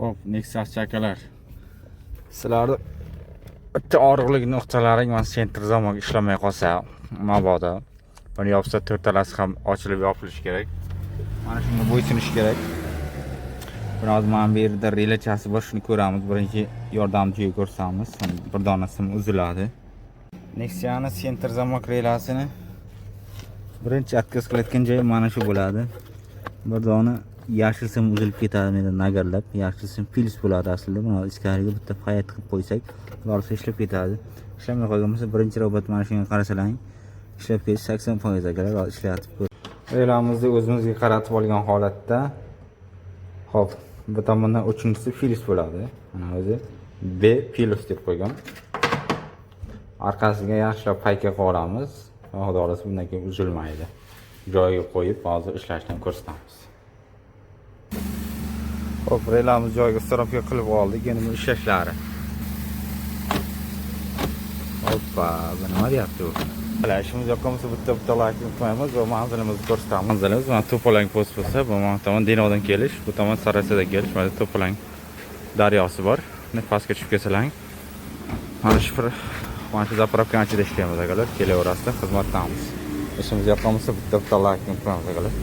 Xo'p, Nexus chakalar. Sizlarni bitta og'riqlik nuqtalari mana sentr zamonga ishlamay qolsa, mabodo buni yopsa to'rtalasi ham ochilib yopilishi kerak. Mana shunga bo'ysunish kerak. Biroz mana bu yerda relachasi bor, shuni ko'ramiz. Birinchi yordamchiga ko'rsatamiz. Bir donasi uziladi. Nexia'ni sentr zamok relasini birinchi atkaz qilayotgan joyi mana shu bo'ladi. Bir dona yashil sim uzilib ketadi, menda nagarlab. Yashil sim fils bo'ladi aslida. Buni ichkariga bitta payet qilib qo'ysak, borsa ishlab ketadi. Ishlamay qolgan bo'lsa, birinchi robot mana shunga qarasalang, ishlab ketish 80% ga qadar ishlayapti. Relamizni o'zimizga qaratib olgan holatda, hop, bu tomondan uchinchisi fils bo'ladi. Mana o'zi B fils deb qo'ygan. Arkasiga yaxshilab payka qilamiz. Xudo xolasa bundan keyin uzilmaydi. Joyiga qo'yib, hozir ishlashdan ko'rsatamiz. Hop, relamiz joyiga strofga qilib oldik. Endi bu ishlashlari. Hoppa, bu nima deyapti bu? Hala ishimiz yoqqanmasa bitta like qo'yamiz va manzilimizni ko'rsatamiz. Manzilimiz mana To'polang post bo'lsa, bu tomon Dinodan kelish, bu tomon Sarasadan kelish, mana To'polang daryosi bor. Pastga tushib kelsalang, mana shu zapravkani ichida ishlaymiz akalar. Kelaverasizlar, xizmatdamiz. İşimiz yoqqanmasa bitta like qo'yamiz akalar.